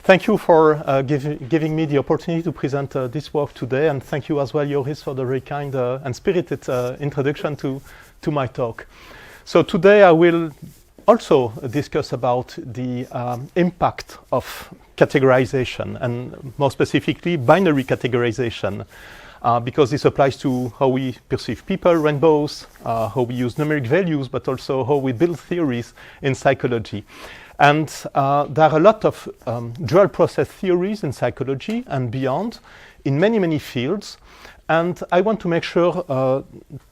Thank you for giving me the opportunity to present this work today, and thank you as well, Joris, for the very kind and spirited introduction to my talk. So today I will also discuss about the impact of categorization, and more specifically binary categorization, because this applies to how we perceive people, rainbows, how we use numeric values, but also how we build theories in psychology. And there are a lot of dual process theories in psychology and beyond in many, many fields. And I want to make sure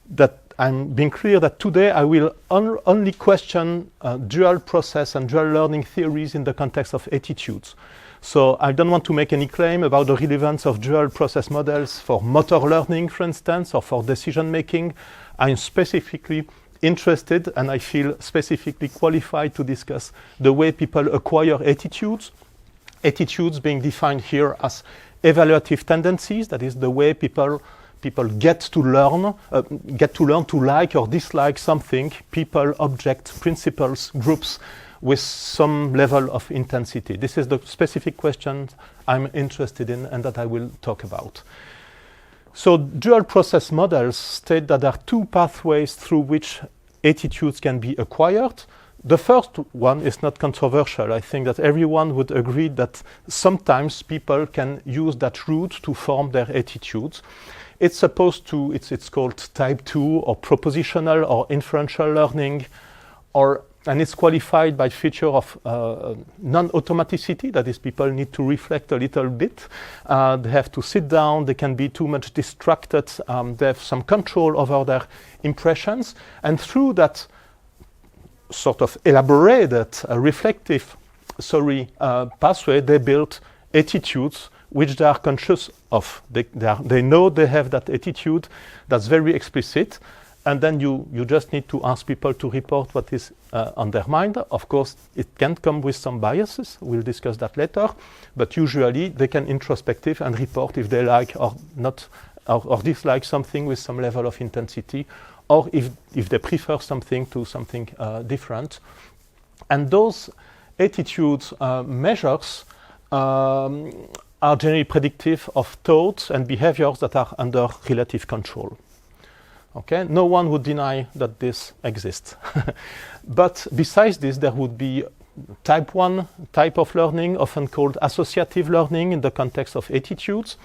that I'm being clear that today I will only question dual process and dual learning theories in the context of attitudes. So I don't want to make any claim about the relevance of dual process models for motor learning, for instance, or for decision making. I'm specifically interested, and I feel specifically qualified to discuss the way people acquire attitudes. Attitudes being defined here as evaluative tendencies, that is the way people get to learn to like or dislike something, people, objects, principles, groups, with some level of intensity. This is the specific question I'm interested in and that I will talk about. So dual process models state that there are two pathways through which attitudes can be acquired. The first one is not controversial. I think that everyone would agree that sometimes people can use that route to form their attitudes. It's called type 2 or propositional or inferential learning, and it's qualified by feature of non-automaticity, that is, people need to reflect a little bit. They have to sit down, they can be too much distracted, they have some control over their impressions, and through that sort of elaborated, reflective pathway, they build attitudes which they are conscious of. They know they have that attitude that's very explicit. And then you just need to ask people to report what is on their mind. Of course, it can come with some biases. We'll discuss that later. But usually, they can introspective and report if they like or not, or dislike something with some level of intensity, or if they prefer something to something different. And those attitudes measures are generally predictive of thoughts and behaviors that are under relative control. Okay, no one would deny that this exists. But besides this, there would be type 1 type of learning, often called associative learning in the context of attitudes.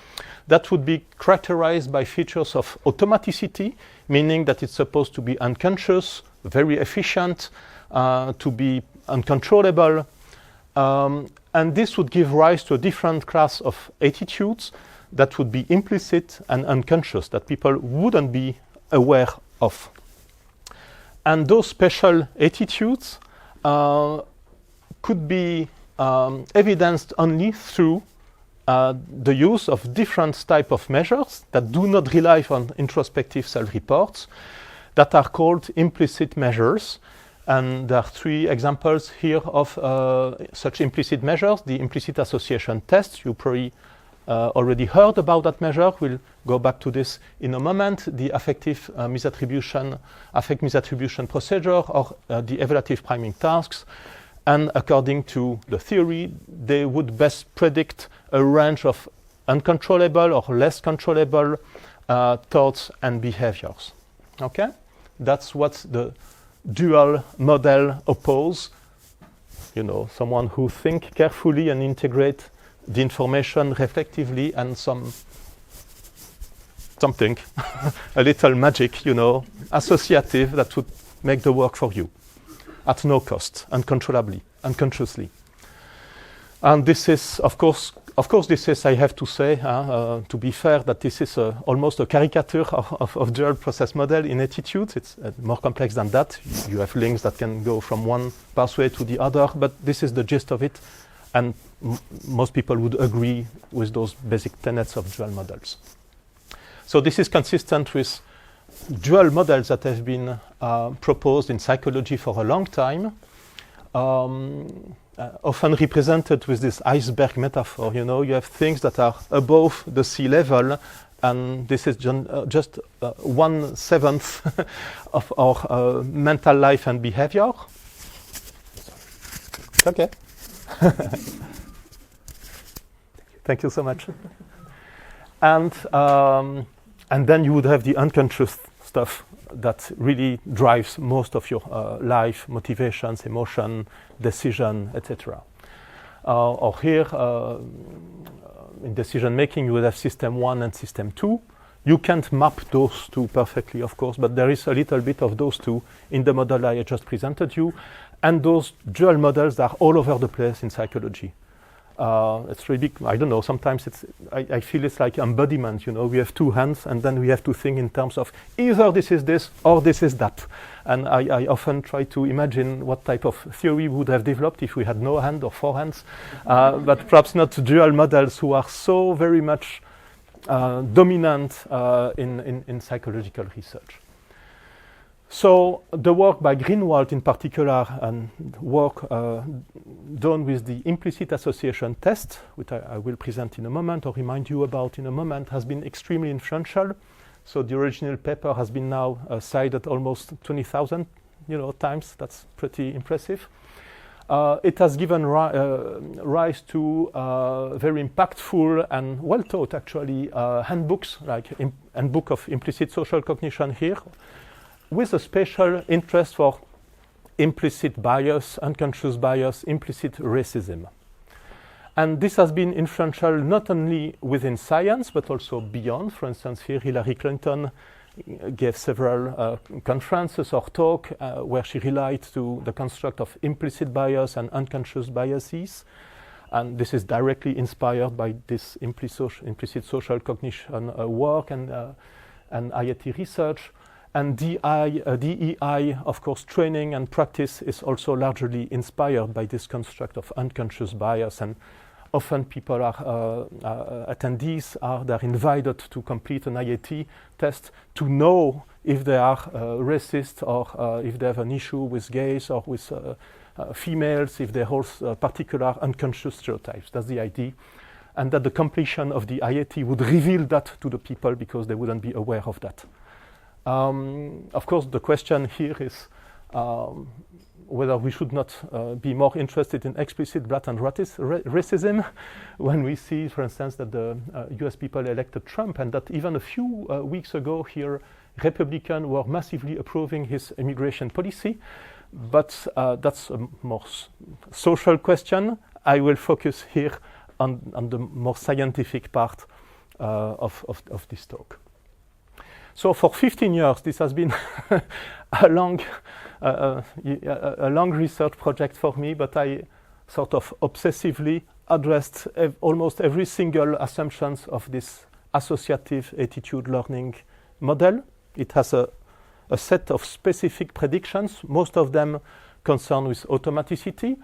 That would be characterized by features of automaticity, meaning that it's supposed to be unconscious, very efficient, to be uncontrollable. And this would give rise to a different class of attitudes that would be implicit and unconscious, that people wouldn't be aware of. And those special attitudes could be evidenced only through the use of different type of measures that do not rely on introspective self-reports, that are called implicit measures. And there are three examples here of such implicit measures. The implicit association test, you probably already heard about that measure. We'll go back to this in a moment. The affective affect misattribution procedure, or the evaluative priming tasks. And according to the theory, they would best predict a range of uncontrollable or less controllable thoughts and behaviors. Okay? That's what the dual model oppose. You know, someone who think carefully and integrate the information reflectively, and something, a little magic, associative, that would make the work for you at no cost, uncontrollably, unconsciously. And this is, of course, this is, I have to say, to be fair, that this is almost a caricature of dual process model in attitudes. It's more complex than that. You have links that can go from one pathway to the other, but this is the gist of it. And most people would agree with those basic tenets of dual models. So this is consistent with dual models that have been proposed in psychology for a long time, often represented with this iceberg metaphor. You have things that are above the sea level, and this is just 1/7 of our mental life and behavior. Okay. Thank you so much. And then you would have the unconscious stuff that really drives most of your life, motivations, emotion, decision, etc. Or here, in decision making, you would have system 1 and system 2. You can't map those two perfectly, of course, but there is a little bit of those two in the model I just presented you. And those dual models are all over the place in psychology. It's really, I don't know, sometimes I feel it's like embodiment, you know, we have two hands and then we have to think in terms of either this is this or this is that. And I often try to imagine what type of theory we would have developed if we had no hand or four hands, but perhaps not dual models who are so very much dominant in psychological research. So the work by Greenwald in particular and work done with the implicit association test, which I will present in a moment or remind you about in a moment, has been extremely influential. So the original paper has been now cited almost 20,000 times. That's pretty impressive. It has given rise to very impactful and well taught actually handbooks, like Handbook of Implicit Social Cognition here, with a special interest for implicit bias, unconscious bias, implicit racism. And this has been influential not only within science, but also beyond. For instance, here Hillary Clinton gave several conferences or talk where she relied to the construct of implicit bias and unconscious biases. And this is directly inspired by this implicit social cognition work and IIT research. And DEI, of course, training and practice is also largely inspired by this construct of unconscious bias. And often people are, attendees they're invited to complete an IIT test to know if they are racist or if they have an issue with gays or with females, if they hold particular unconscious stereotypes. That's the idea. And that the completion of the IIT would reveal that to the people because they wouldn't be aware of that. Of course, the question here is whether we should not be more interested in explicit blatant racism when we see, for instance, that the US people elected Trump and that even a few weeks ago here, Republicans were massively approving his immigration policy. But that's a more social question. I will focus here on the more scientific part of this talk. So for 15 years, this has been a long research project for me, but I sort of obsessively addressed almost every single assumptions of this associative attitude learning model. It has a set of specific predictions, most of them concerned with automaticity,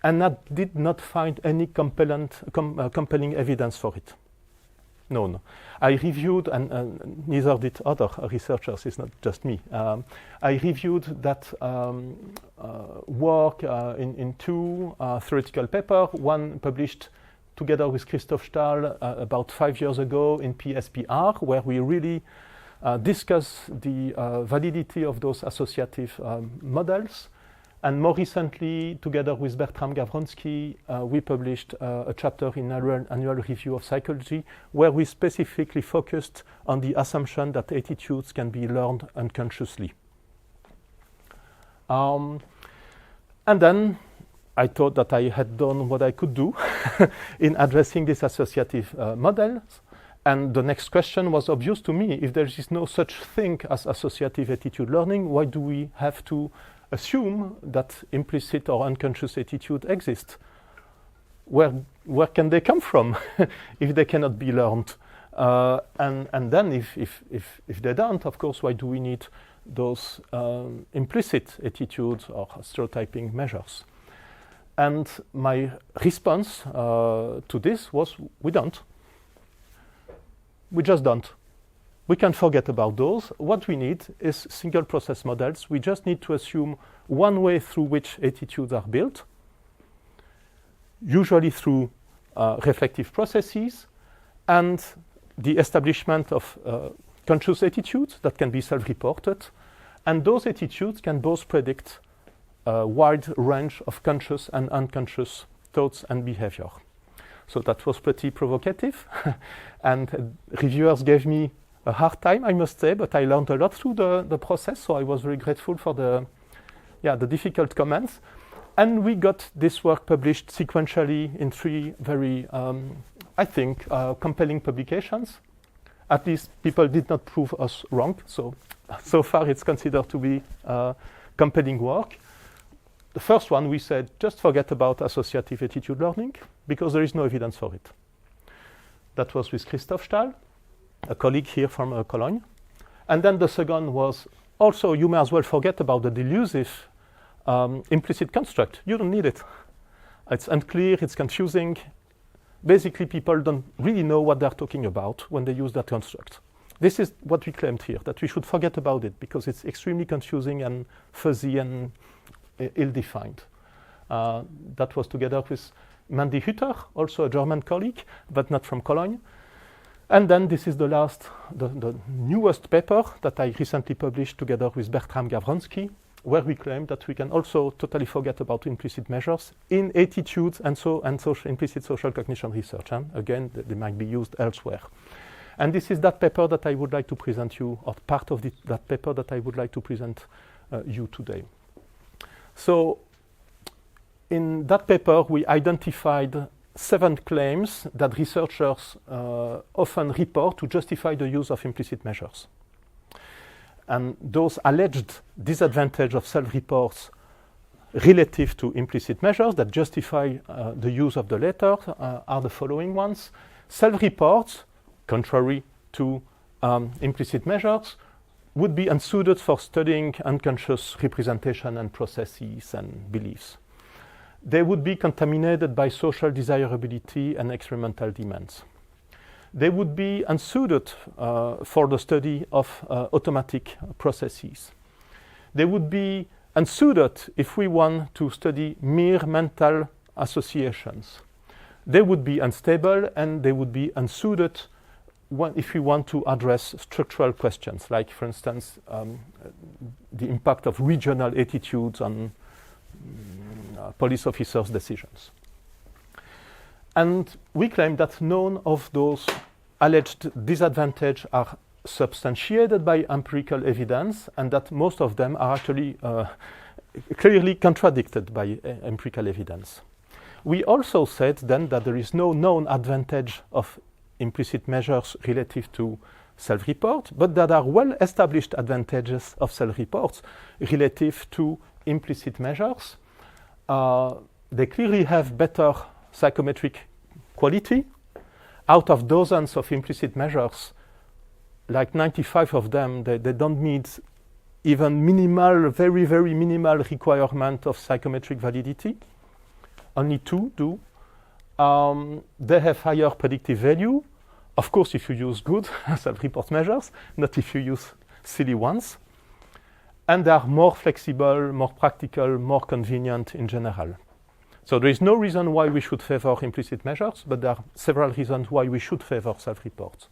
and I did not find any compelling evidence for it. No. I reviewed, and neither did other researchers, it's not just me. I reviewed that work in two theoretical papers, one published together with Christoph Stahl about 5 years ago in PSPR, where we really discuss the validity of those associative models. And more recently, together with Bertram Gawronski, we published a chapter in Annual Review of Psychology, where we specifically focused on the assumption that attitudes can be learned unconsciously. And then I thought that I had done what I could do in addressing these associative models. And the next question was obvious to me. If there is no such thing as associative attitude learning, why do we have to assume that implicit or unconscious attitude exist? Where can they come from if they cannot be learned? And then if they don't, of course, why do we need those implicit attitudes or stereotyping measures? And my response to this was, we don't. We just don't. We can forget about those. What we need is single process models. We just need to assume one way through which attitudes are built, usually through reflective processes, and the establishment of conscious attitudes that can be self-reported. And those attitudes can both predict a wide range of conscious and unconscious thoughts and behavior. So that was pretty provocative. And reviewers gave me a hard time, I must say, but I learned a lot through the process, so I was very grateful for the difficult comments. And we got this work published sequentially in 3 very, I think, compelling publications. At least people did not prove us wrong, so far it's considered to be compelling work. The first one, we said, just forget about associative attitude learning, because there is no evidence for it. That was with Christoph Stahl, a colleague here from Cologne. And then the second was, also, you may as well forget about the delusive implicit construct. You don't need it. It's unclear, it's confusing. Basically, people don't really know what they're talking about when they use that construct. This is what we claimed here, that we should forget about it because it's extremely confusing and fuzzy and ill-defined. That was together with Mandy Hütter, also a German colleague, but not from Cologne. And then this is the newest paper that I recently published together with Bertram Gawronski, where we claim that we can also totally forget about implicit measures in attitudes and implicit social cognition research. Again, they might be used elsewhere. And this is that paper that I would like to present you, or part of that paper that I would like to present you today. So in that paper, we identified 7 claims that researchers often report to justify the use of implicit measures. And those alleged disadvantage of self-reports relative to implicit measures that justify the use of the latter are the following ones. Self-reports, contrary to implicit measures, would be unsuited for studying unconscious representation and processes and beliefs. They would be contaminated by social desirability and experimental demands. They would be unsuited for the study of automatic processes. They would be unsuited if we want to study mere mental associations. They would be unstable, and they would be unsuited if we want to address structural questions, like, for instance, the impact of regional attitudes on police officers' decisions. And we claim that none of those alleged disadvantages are substantiated by empirical evidence, and that most of them are actually clearly contradicted by empirical evidence. We also said then that there is no known advantage of implicit measures relative to self-report, but that there are well-established advantages of self-reports relative to implicit measures. They clearly have better psychometric quality. Out of dozens of implicit measures, like 95 of them, they don't need even minimal, very, very minimal requirement of psychometric validity. Only 2 do. They have higher predictive value. Of course, if you use good self-report measures, not if you use silly ones. And they are more flexible, more practical, more convenient in general. So there is no reason why we should favor implicit measures, but there are several reasons why we should favor self-reports.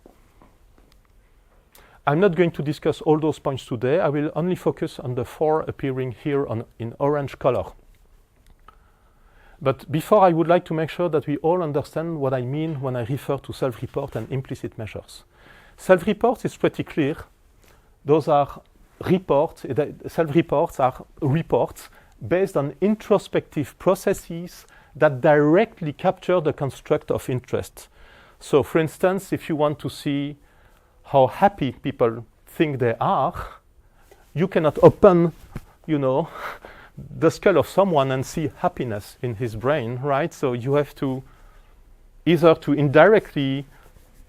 I'm not going to discuss all those points today. I will only focus on the 4 appearing here in orange color. But before, I would like to make sure that we all understand what I mean when I refer to self-report and implicit measures. Self-reports is pretty clear. Those are reports. Self-reports are reports based on introspective processes that directly capture the construct of interest. So, for instance, if you want to see how happy people think they are, you cannot open, the skull of someone and see happiness in his brain, right? So you have to either to indirectly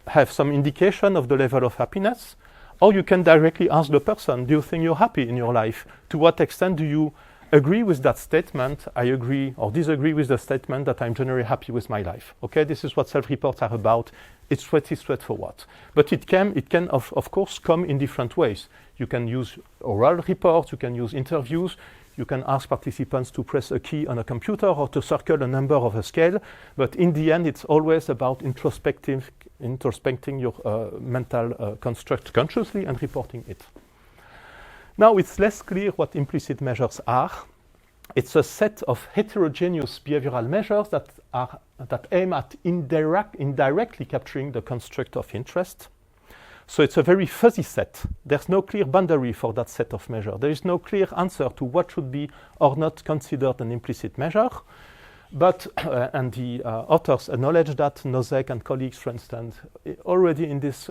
have some indication of the level of happiness, or you can directly ask the person, do you think you're happy in your life? To what extent do you agree with that statement? I agree or disagree with the statement that I'm generally happy with my life. Okay, this is what self-reports are about. It's pretty straightforward. But it can of course come in different ways. You can use oral reports, you can use interviews, you can ask participants to press a key on a computer or to circle a number of a scale. But in the end, it's always about introspecting your mental construct consciously and reporting it. Now it's less clear what implicit measures are. It's a set of heterogeneous behavioral measures that that aim at indirectly capturing the construct of interest. So it's a very fuzzy set. There's no clear boundary for that set of measures. There is no clear answer to what should be or not considered an implicit measure. But, and the authors acknowledge that, Nosek and colleagues, for instance, already in these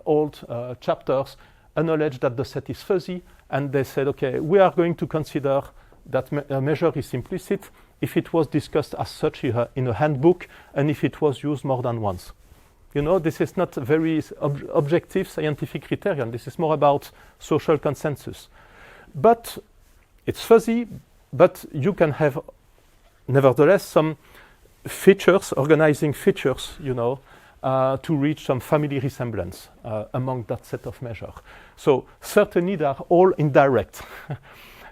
old chapters, acknowledge that the set is fuzzy, and they said, okay, we are going to consider that a measure is implicit if it was discussed as such in a handbook and if it was used more than once. You know, this is not a very objective scientific criterion. This is more about social consensus. But it's fuzzy, but you can have, nevertheless, some features, organizing features, you know, to reach some family resemblance among that set of measures. So certainly they are all indirect.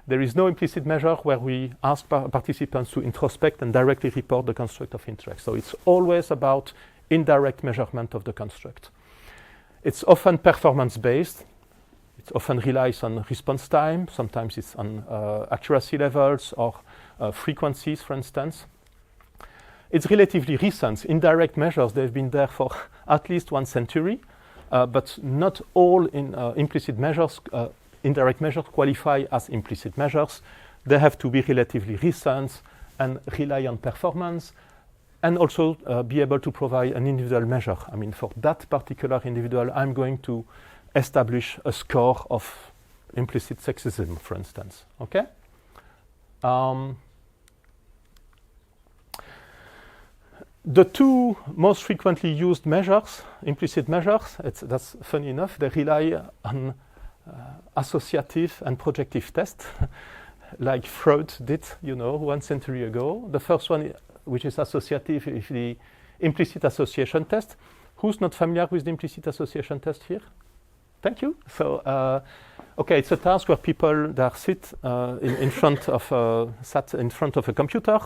There is no implicit measure where we ask participants to introspect and directly report the construct of interest. So it's always about indirect measurement of the construct. It's often performance-based. It often relies on response time. Sometimes it's on accuracy levels or frequencies, for instance. It's relatively recent. Indirect measures, they've been there for at least 1 century, but not all implicit measures, indirect measures qualify as implicit measures. They have to be relatively recent and rely on performance, and also be able to provide an individual measure. I mean, for that particular individual, I'm going to establish a score of implicit sexism, for instance. Okay? The two most frequently used measures, implicit measures, that's funny enough, they rely on associative and projective tests, like Freud did, you know, 1 century ago. The first one, which is associative, is the implicit association test. Who's not familiar with the implicit association test here? Thank you. So, okay, it's a task where people that sit in front of a computer,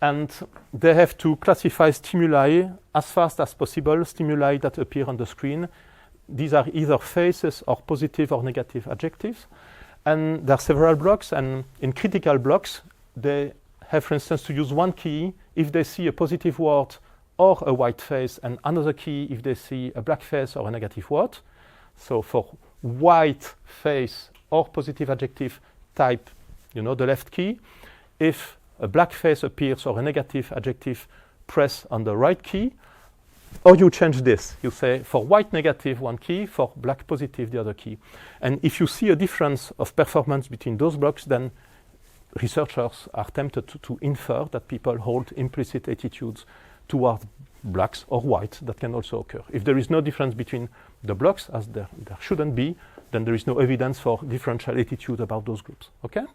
and they have to classify stimuli as fast as possible, stimuli that appear on the screen. These are either faces or positive or negative adjectives. And there are several blocks, and in critical blocks, they have, for instance, to use one key if they see a positive word or a white face, and another key if they see a black face or a negative word. So for white face or positive adjective, type, you know, the left key. If a black face appears or a negative adjective, press on the right key. Or you change this. You say for white negative, one key, for black positive, the other key. And if you see a difference of performance between those blocks, then researchers are tempted to infer that people hold implicit attitudes toward blacks or white. That can also occur. If there is no difference between the blocks, as there shouldn't be, then there is no evidence for differential attitude about those groups. Okay?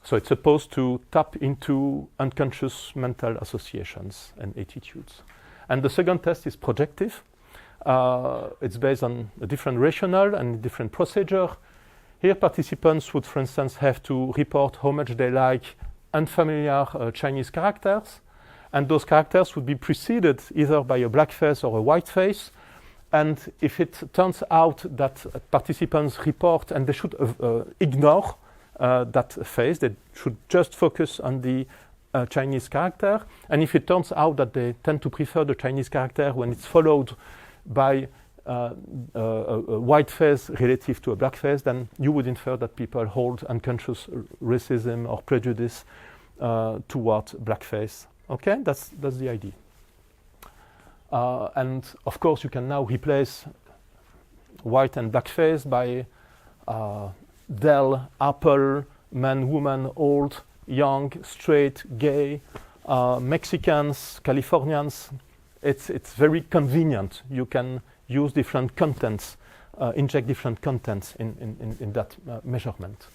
So it's supposed to tap into unconscious mental associations and attitudes. And the second test is projective. It's based on a different rationale and a different procedure. Here, participants would, for instance, have to report how much they like unfamiliar Chinese characters. And those characters would be preceded either by a black face or a white face. And if it turns out that participants report, and they should ignore that face, they should just focus on the Chinese character. And if it turns out that they tend to prefer the Chinese character when it's followed by a white face relative to a black face, then you would infer that people hold unconscious racism or prejudice toward blackface. Okay, that's the idea. And of course, you can now replace white and blackface by Dell, Apple, man, woman, old, young, straight, gay, Mexicans, Californians. It's very convenient. You can use different contents, inject different contents in that measurement.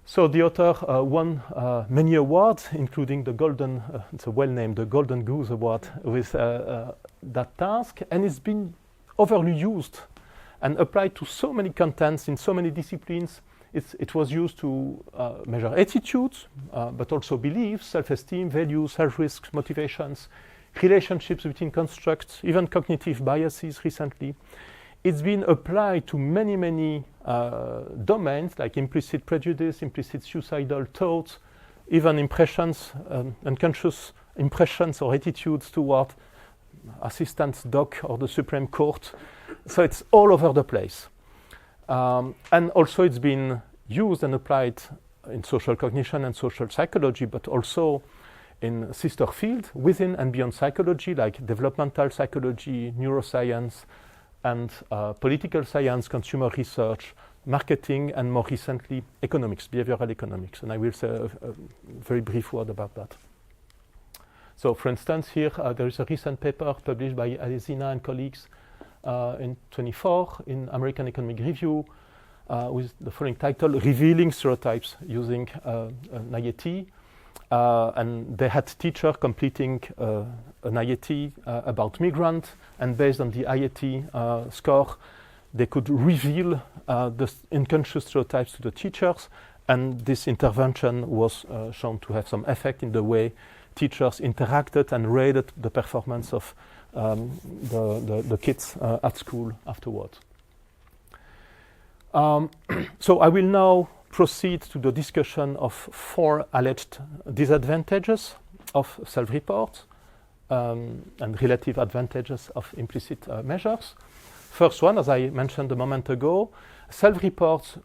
So the author won many awards, including the golden, it's a well-named, the Golden Goose Award with that task, and it's been overly used and applied to so many contents in so many disciplines. It was used to measure attitudes, but also beliefs, self-esteem, values, health risks, motivations, relationships between constructs, even cognitive biases recently. It's been applied to many domains like implicit prejudice, implicit suicidal thoughts, even impressions, unconscious impressions or attitudes toward assistant doc or the Supreme Court. So it's all over the place. And also it's been used and applied in social cognition and social psychology, but also in sister fields within and beyond psychology, like developmental psychology, neuroscience, and political science, consumer research, marketing, and more recently, economics, behavioral economics. And I will say a very brief word about that. So for instance, here there is a recent paper published by Alesina and colleagues in 24 in American Economic Review with the following title, Revealing Stereotypes Using an IAT. And they had teacher completing an IAT about migrant, and based on the IAT score, they could reveal the unconscious stereotypes to the teachers, and this intervention was shown to have some effect in the way teachers interacted and rated the performance of the kids at school afterwards. So I will now proceed to the discussion of 4 alleged disadvantages of self-report and relative advantages of implicit measures. First one, as I mentioned a moment ago, self-reports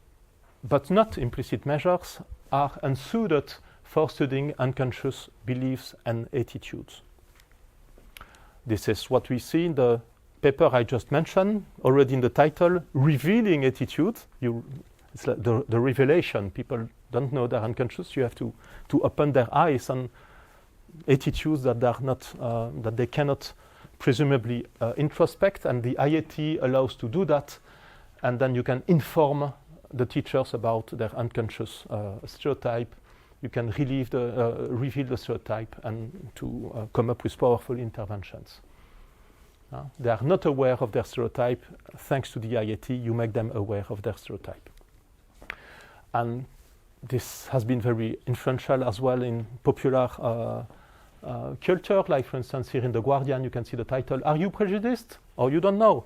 but not implicit measures are unsuited for studying unconscious beliefs and attitudes. This is what we see in the paper I just mentioned, already in the title, Revealing Attitudes. It's like the revelation. People don't know they're unconscious. You have to open their eyes on attitudes that are not that they cannot presumably introspect, and the IAT allows to do that, and then you can inform the teachers about their unconscious stereotype. You can reveal the stereotype and to come up with powerful interventions. They are not aware of their stereotype. Thanks to the IAT, you make them aware of their stereotype. And this has been very influential as well in popular culture. Like, for instance, here in The Guardian, you can see the title, Are you prejudiced? Or you don't know.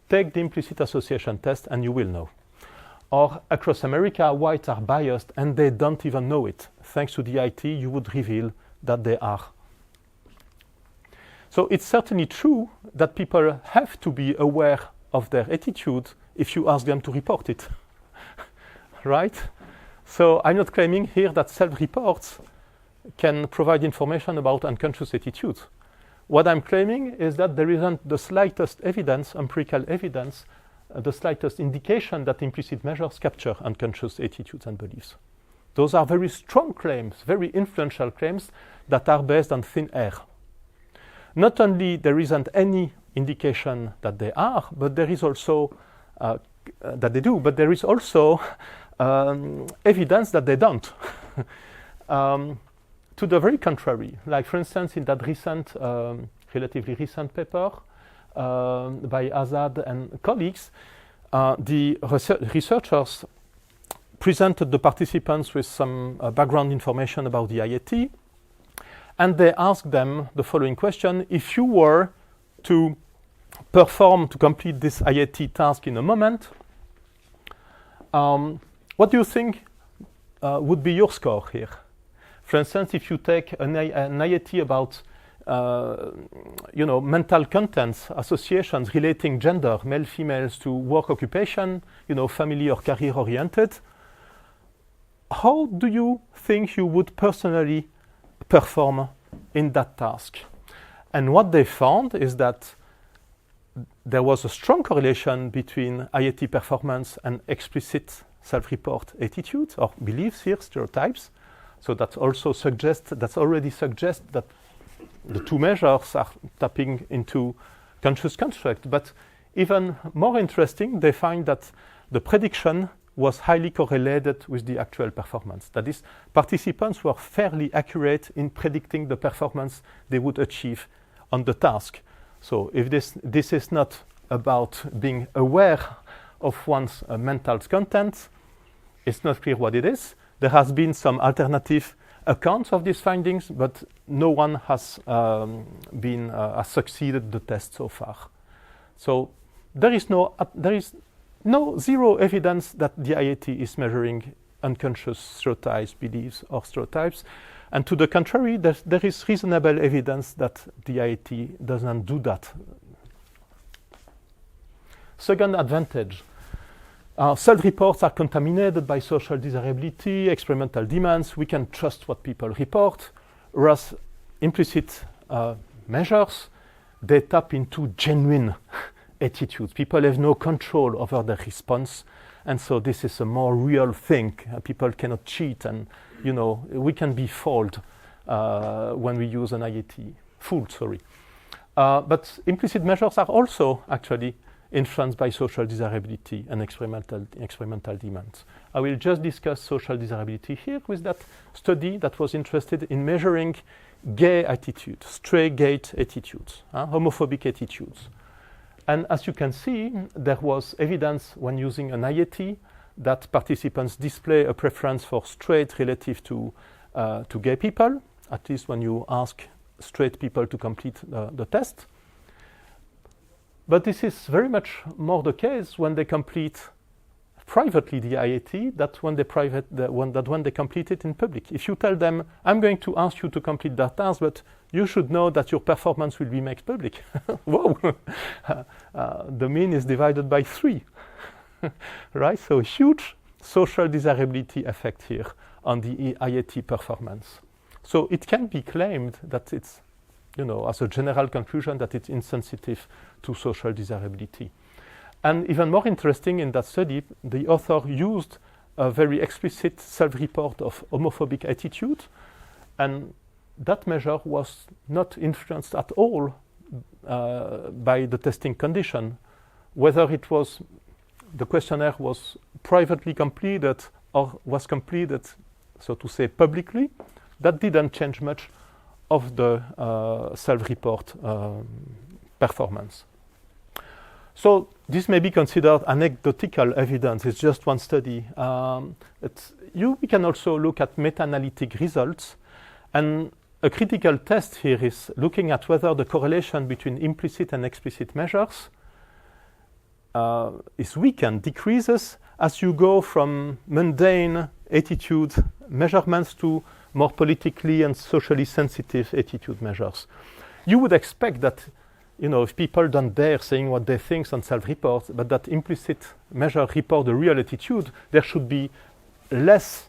Take the implicit association test and you will know. Or across America, whites are biased and they don't even know it. Thanks to the IAT, you would reveal that they are. So it's certainly true that people have to be aware of their attitude if you ask them to report it. Right? So I'm not claiming here that self-reports can provide information about unconscious attitudes. What I'm claiming is that there isn't the slightest evidence, empirical evidence, the slightest indication that implicit measures capture unconscious attitudes and beliefs. Those are very strong claims, very influential claims that are based on thin air. Not only there isn't any indication that they are, but there is also that they do, but there is also evidence that they don't. To the very contrary, like for instance in that recent, relatively recent paper by Azad and colleagues, the researchers presented the participants with some background information about the IAT, and they asked them the following question: if you were to complete this IAT task in a moment, what do you think would be your score here? For instance, if you take an IAT about mental contents, associations relating gender, male, females, to work occupation, family or career oriented, how do you think you would personally perform in that task? And what they found is that there was a strong correlation between IAT performance and explicit self-report attitudes or beliefs here, stereotypes. So that already suggests that the two measures are tapping into conscious construct. But even more interesting, they find that the prediction was highly correlated with the actual performance. That is, participants were fairly accurate in predicting the performance they would achieve on the task. So if this is not about being aware of one's mental content, it's not clear what it is. There has been some alternative accounts of these findings, but no one has has succeeded the test so far. So there is zero evidence that the IAT is measuring unconscious stereotypes, beliefs, or stereotypes. And to the contrary, there is reasonable evidence that the IAT doesn't do that. Second advantage, self-reports are contaminated by social desirability, experimental demands. We can trust what people report, whereas implicit measures, they tap into genuine attitudes. People have no control over their response, and so this is a more real thing. People cannot cheat, and we can be fooled when we use an IAT. But implicit measures are also actually influenced by social desirability and experimental demands. I will just discuss social desirability here with that study that was interested in measuring gay attitudes, stray gay attitudes, homophobic attitudes. And as you can see, there was evidence when using an IAT that participants display a preference for straight relative to gay people, at least when you ask straight people to complete the test. But this is very much more the case when they complete privately the IAT than when they complete it in public. If you tell them, I'm going to ask you to complete that task, but you should know that your performance will be made public. Whoa! The mean is divided by 3. Right? So huge social desirability effect here on the IAT performance. So it can be claimed that it's, as a general conclusion, that it's insensitive to social desirability. And even more interesting in that study, the author used a very explicit self-report of homophobic attitude, and that measure was not influenced at all by the testing condition, whether the questionnaire was privately completed or was completed, so to say, publicly. That didn't change much of the self-report performance. So this may be considered anecdotal evidence. It's just one study. We can also look at meta-analytic results. And a critical test here is looking at whether the correlation between implicit and explicit measures is weakened, decreases as you go from mundane attitude measurements to more politically and socially sensitive attitude measures. You would expect that, if people don't dare saying what they think on self-reports, but that implicit measure report the real attitude, there should be less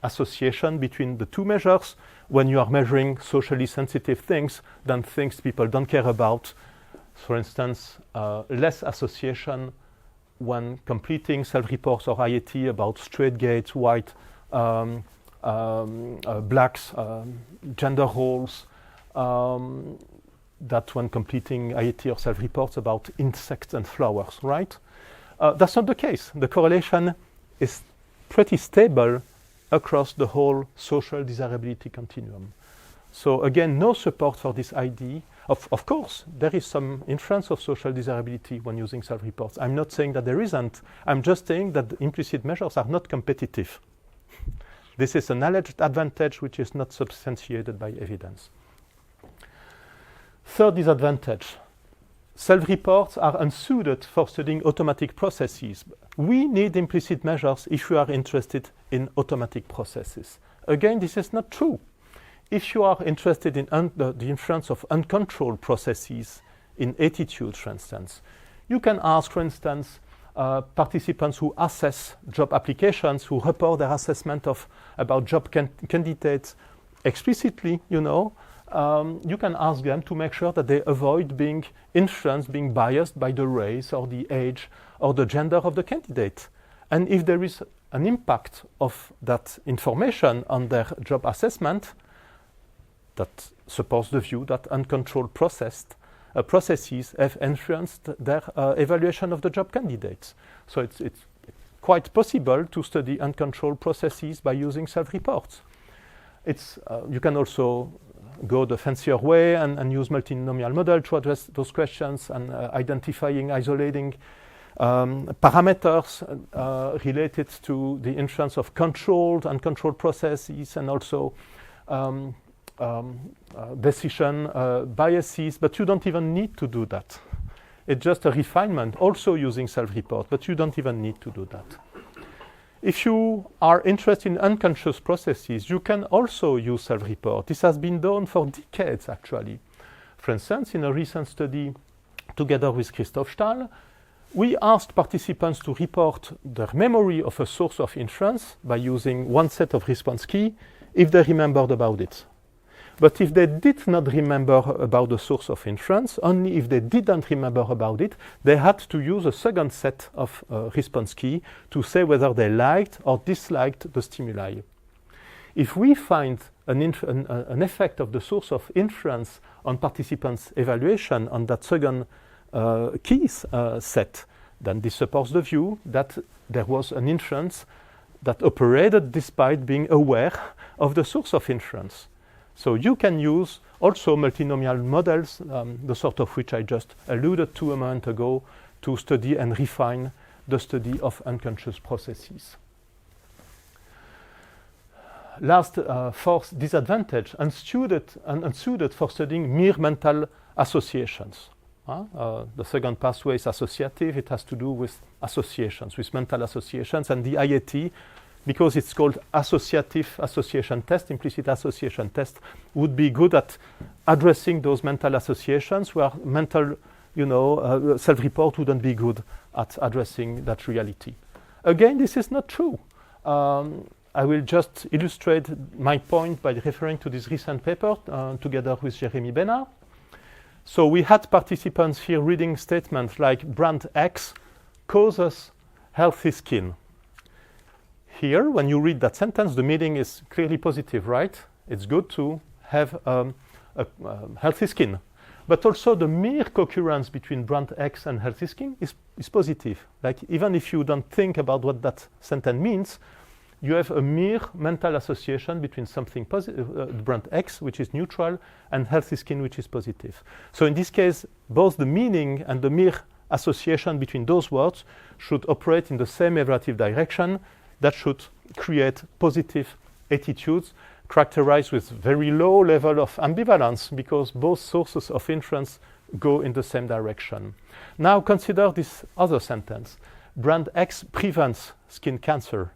association between the two measures when you are measuring socially sensitive things than things people don't care about. For instance, less association when completing self-reports or IAT about straight gays, white, blacks, gender roles, that when completing IAT or self-reports about insects and flowers, right? That's not the case. The correlation is pretty stable across the whole social desirability continuum. So again, no support for this idea. Of course, there is some influence of social desirability when using self-reports. I'm not saying that there isn't. I'm just saying that the implicit measures are not competitive. This is an alleged advantage which is not substantiated by evidence. Third disadvantage, self-reports are unsuited for studying automatic processes. We need implicit measures if you are interested in automatic processes. Again, this is not true. If you are interested in the influence of uncontrolled processes in attitude, for instance, you can ask, for instance, participants who assess job applications, who report their assessment about job candidates explicitly, you can ask them to make sure that they avoid being influenced, being biased by the race or the age or the gender of the candidate. And if there is an impact of that information on their job assessment, that supports the view that uncontrolled processes have influenced their evaluation of the job candidates. So it's quite possible to study uncontrolled processes by using self-reports. You can also go the fancier way and use multinomial model to address those questions and isolating parameters related to the influence of controlled, uncontrolled processes, and also decision biases, but you don't even need to do that. It's just a refinement, also using self-report, but you don't even need to do that. If you are interested in unconscious processes, you can also use self-report. This has been done for decades, actually. For instance, in a recent study together with Christoph Stahl, we asked participants to report their memory of a source of inference by using one set of response key if they remembered about it. But if they did not remember about the source of inference, only if they didn't remember about it, they had to use a second set of response key to say whether they liked or disliked the stimuli. If we find an effect of the source of inference on participants' evaluation on that second keys set, then this supports the view that there was an inference that operated despite being aware of the source of inference. So you can use also multinomial models, the sort of which I just alluded to a moment ago, to study and refine the study of unconscious processes. Last, fourth disadvantage, unsuited for studying mere mental associations. The second pathway is associative. It has to do with associations, with mental associations, and the IAT, because it's called associative association test, implicit association test, would be good at addressing those mental associations, where mental, self-report wouldn't be good at addressing that reality. Again, this is not true. I will just illustrate my point by referring to this recent paper together with Jérémy Bénard. So we had participants here reading statements like brand X causes healthy skin. Here, when you read that sentence, the meaning is clearly positive, right? It's good to have healthy skin. But also the mere co-occurrence between brand X and healthy skin is positive. Like, even if you don't think about what that sentence means, you have a mere mental association between something brand X, which is neutral, and healthy skin, which is positive. So in this case, both the meaning and the mere association between those words should operate in the same evaluative direction. That should create positive attitudes characterized with very low level of ambivalence, because both sources of inference go in the same direction. Now consider this other sentence. Brand X prevents skin cancer.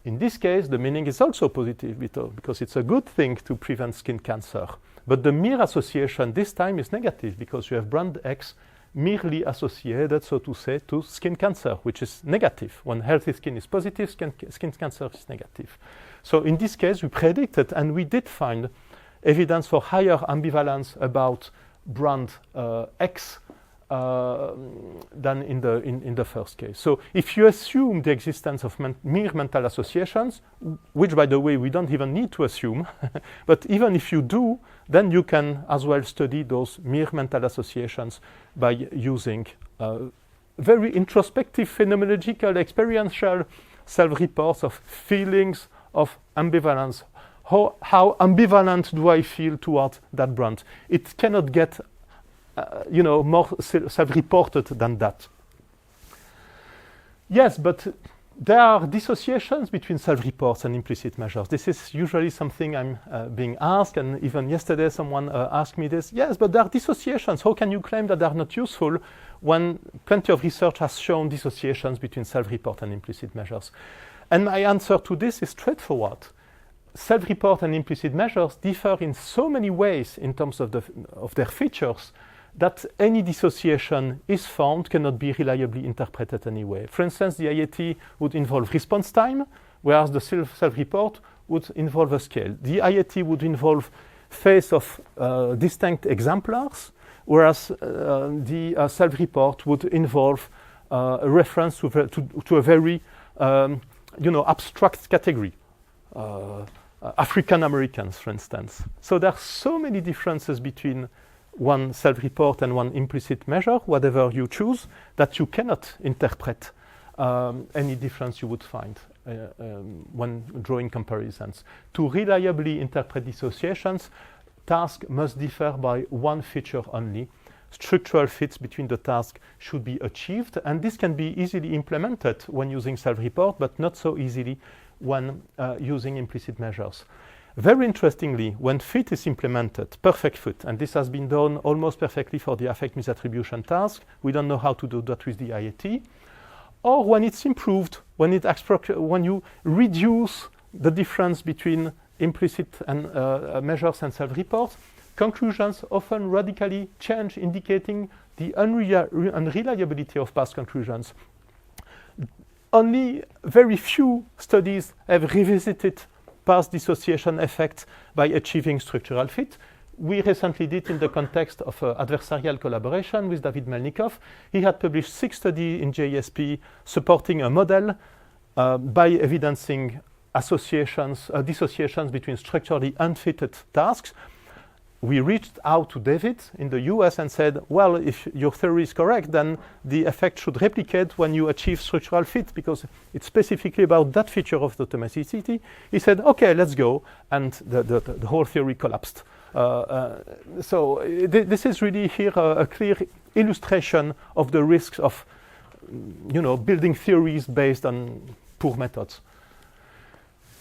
In this case, the meaning is also positive because it's a good thing to prevent skin cancer. But the mere association this time is negative, because you have brand X merely associated, so to say, to skin cancer, which is negative. When healthy skin is positive, skin cancer is negative. So in this case, we predicted, and we did find evidence for higher ambivalence about brand X than in the first case. So if you assume the existence of mere mental associations, which, by the way, we don't even need to assume, but even if you do, then you can as well study those mere mental associations by using very introspective, phenomenological, experiential self-reports of feelings of ambivalence. How ambivalent do I feel toward that brand? It cannot get more self-reported than that. Yes, but there are dissociations between self-reports and implicit measures. This is usually something I'm being asked, and even yesterday someone asked me this. Yes, but there are dissociations. How can you claim that they are not useful when plenty of research has shown dissociations between self-report and implicit measures? And my answer to this is straightforward. Self-report and implicit measures differ in so many ways in terms of their features that any dissociation is found cannot be reliably interpreted anyway. For instance, the IAT would involve response time, whereas the self-report would involve a scale. The IAT would involve phase of distinct exemplars, whereas the self-report would involve a reference to a very abstract category. African Americans, for instance. So there are so many differences between one self-report and one implicit measure, whatever you choose, that you cannot interpret any difference you would find when drawing comparisons. To reliably interpret dissociations, tasks must differ by one feature only. Structural fits between the tasks should be achieved, and this can be easily implemented when using self-report, but not so easily when using implicit measures. Very interestingly, when fit is implemented, perfect fit, and this has been done almost perfectly for the affect misattribution task, we don't know how to do that with the IAT, or when it's improved when you reduce the difference between implicit and measures and self-reports, conclusions often radically change, indicating the unreliability of past conclusions. Only very few studies have revisited past dissociation effects by achieving structural fit. We recently did in the context of adversarial collaboration with David Melnikov. He had published 6 studies in JSP supporting a model by evidencing dissociations between structurally unfitted tasks. We reached out to David in the US and said, well, if your theory is correct, then the effect should replicate when you achieve structural fit, because it's specifically about that feature of the automaticity. He said, okay, let's go. And the whole theory collapsed. This is really here a clear illustration of the risks of building theories based on poor methods.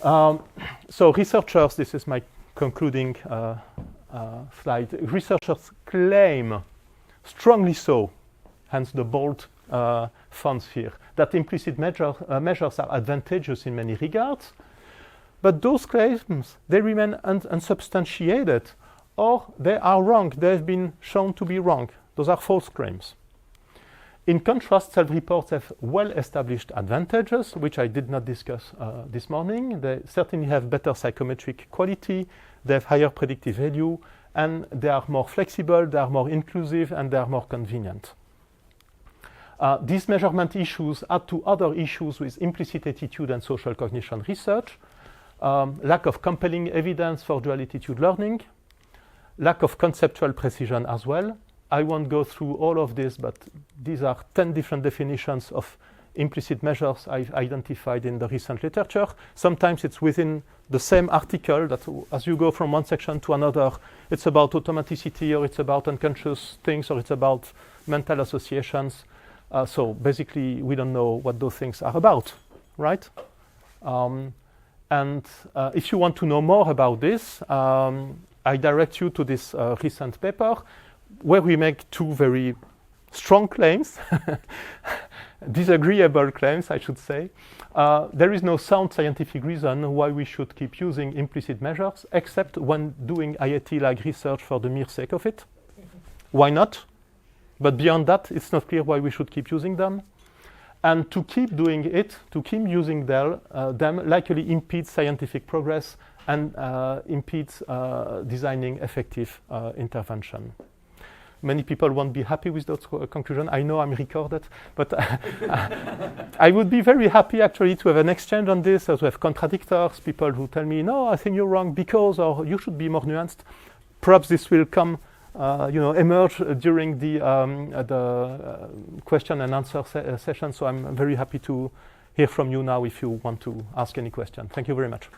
So researchers, this is my concluding slide. Researchers claim, strongly so, hence the bold fonts here, that implicit measures are advantageous in many regards, but those claims, they remain unsubstantiated, or they are wrong. They've been shown to be wrong. Those are false claims. In contrast, self-reports have well-established advantages, which I did not discuss this morning. They certainly have better psychometric quality, they have higher predictive value, and they are more flexible, they are more inclusive, and they are more convenient. These measurement issues add to other issues with implicit attitude and social cognition research, lack of compelling evidence for dual attitude learning, lack of conceptual precision as well. I won't go through all of this, but these are 10 different definitions of implicit measures I've identified in the recent literature. Sometimes it's within the same article that as you go from one section to another, it's about automaticity, or it's about unconscious things, or it's about mental associations. So basically, we don't know what those things are about, right? And if you want to know more about this, I direct you to this recent paper, where we make 2 very strong claims, disagreeable claims, I should say. There is no sound scientific reason why we should keep using implicit measures, except when doing IAT-like research for the mere sake of it. Why not? But beyond that, it's not clear why we should keep using them. And to keep doing it, to keep using them likely impedes scientific progress and impedes designing effective intervention. Many people won't be happy with those conclusions. I know I'm recorded, but I would be very happy actually to have an exchange on this, to have contradictors, people who tell me, no, I think you're wrong because, or you should be more nuanced. Perhaps this will come, emerge during the question and answer session. So I'm very happy to hear from you now if you want to ask any question. Thank you very much.